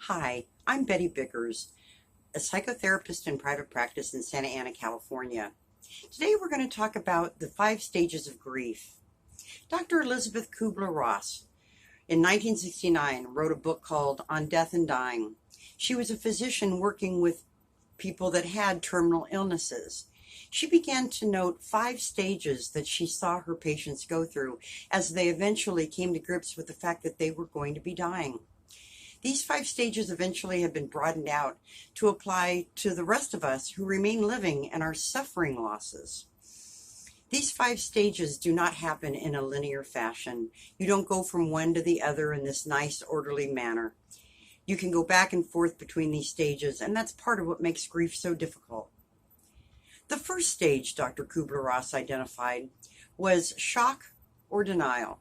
Hi, I'm Betty Bickers, a psychotherapist in private practice in Santa Ana, California. Today we're going to talk about the 5 stages of grief. Dr. Elizabeth Kubler-Ross in 1969 wrote a book called On Death and Dying. She was a physician working with people that had terminal illnesses. She began to note 5 stages that she saw her patients go through as they eventually came to grips with the fact that they were going to be dying. These 5 stages eventually have been broadened out to apply to the rest of us who remain living and are suffering losses. These 5 stages do not happen in a linear fashion. You don't go from one to the other in this nice, orderly manner. You can go back and forth between these stages, and that's part of what makes grief so difficult. The first stage Dr. Kubler-Ross identified was shock or denial.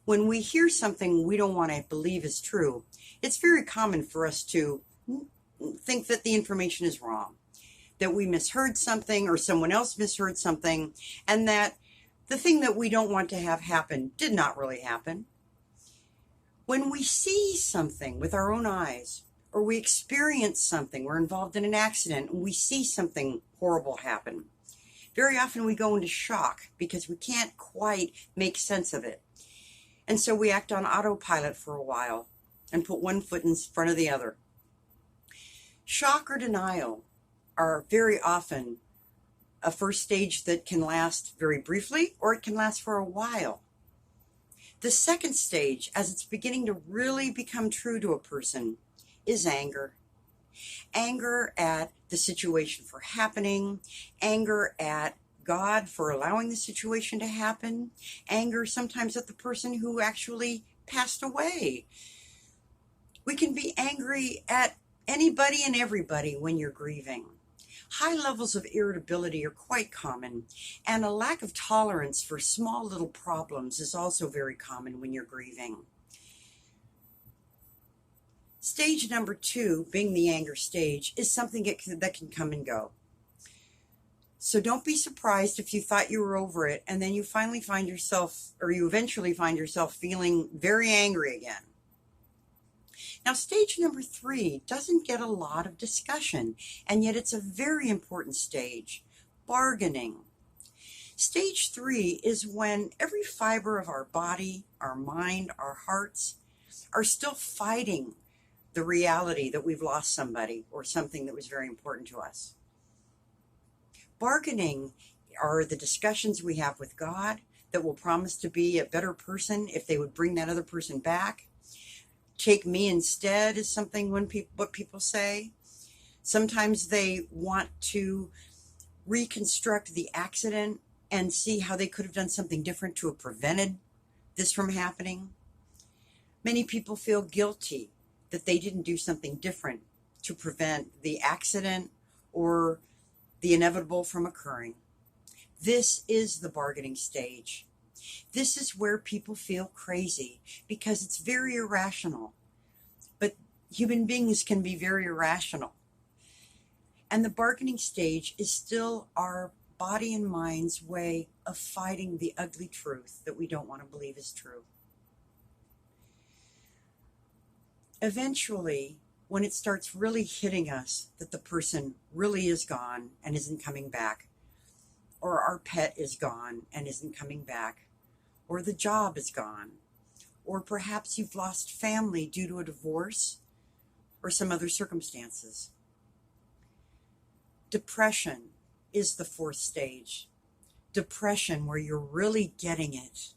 When we hear something we don't want to believe is true, it's very common for us to think that the information is wrong, that we misheard something or someone else misheard something, and that the thing that we don't want to have happen did not really happen. When we see something with our own eyes, or we experience something, we're involved in an accident, and we see something horrible happen, very often we go into shock because we can't quite make sense of it. And so we act on autopilot for a while and put one foot in front of the other. Shock or denial are very often a first stage that can last very briefly, or it can last for a while. The second stage, as it's beginning to really become true to a person, is anger. Anger at the situation for happening, anger at God for allowing the situation to happen, anger sometimes at the person who actually passed away. We can be angry at anybody and everybody when you're grieving. High levels of irritability are quite common, and a lack of tolerance for small little problems is also very common when you're grieving. Stage number 2, being the anger stage, is something that can come and go. So don't be surprised if you thought you were over it and then you eventually find yourself feeling very angry again. Now, stage number 3 doesn't get a lot of discussion, and yet it's a very important stage: bargaining. Stage 3 is when every fiber of our body, our mind, our hearts are still fighting the reality that we've lost somebody or something that was very important to us. Bargaining are the discussions we have with God that will promise to be a better person if they would bring that other person back. Take me instead is something what people say. Sometimes they want to reconstruct the accident and see how they could have done something different to have prevented this from happening. Many people feel guilty that they didn't do something different to prevent the accident or the inevitable from occurring. This is the bargaining stage. This is where people feel crazy because it's very irrational. But human beings can be very irrational. And the bargaining stage is still our body and mind's way of fighting the ugly truth that we don't want to believe is true. Eventually, when it starts really hitting us that the person really is gone and isn't coming back, or our pet is gone and isn't coming back, or the job is gone, or perhaps you've lost family due to a divorce or some other circumstances. Depression is the 4th stage. Depression where you're really getting it.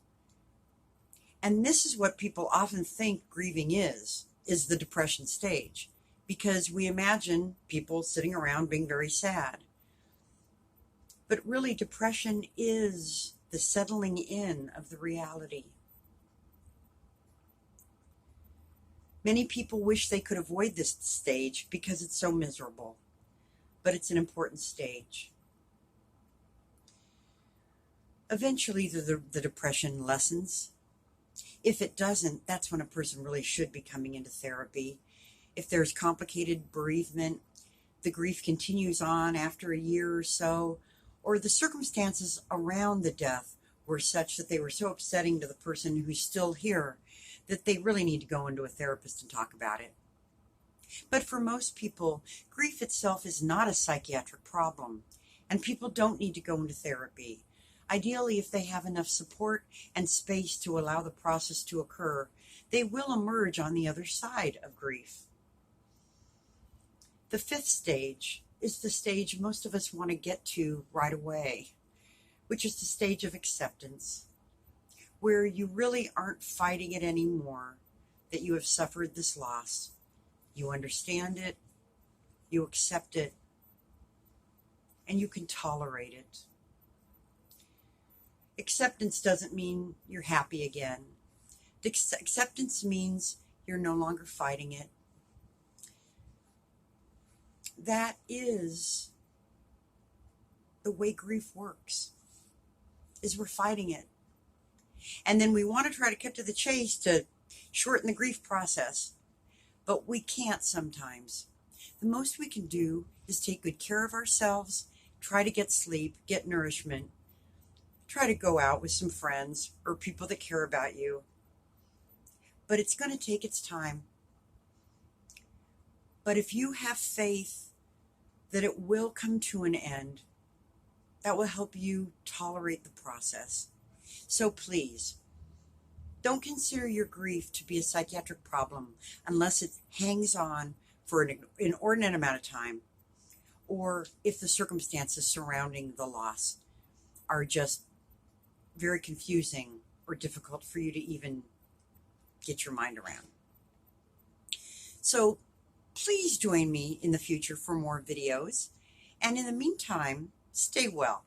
And this is what people often think grieving is the depression stage, because we imagine people sitting around being very sad. But really, depression is the settling in of the reality. Many people wish they could avoid this stage because it's so miserable, but it's an important stage. Eventually, the depression lessens. If it doesn't, that's when a person really should be coming into therapy. If there's complicated bereavement, the grief continues on after a year or so, or the circumstances around the death were such that they were so upsetting to the person who's still here that they really need to go into a therapist and talk about it. But for most people, grief itself is not a psychiatric problem, and people don't need to go into therapy. Ideally, if they have enough support and space to allow the process to occur, they will emerge on the other side of grief. The fifth stage is the stage most of us want to get to right away, which is the stage of acceptance, where you really aren't fighting it anymore, that you have suffered this loss. You understand it, you accept it, and you can tolerate it. Acceptance doesn't mean you're happy again. Acceptance means you're no longer fighting it. That is the way grief works, is we're fighting it. And then we want to try to cut to the chase to shorten the grief process, but we can't sometimes. The most we can do is take good care of ourselves, try to get sleep, get nourishment, try to go out with some friends or people that care about you. But it's going to take its time. But if you have faith that it will come to an end, that will help you tolerate the process. So please, don't consider your grief to be a psychiatric problem unless it hangs on for an inordinate amount of time, or if the circumstances surrounding the loss are just very confusing or difficult for you to even get your mind around. So please join me in the future for more videos. And in the meantime, stay well.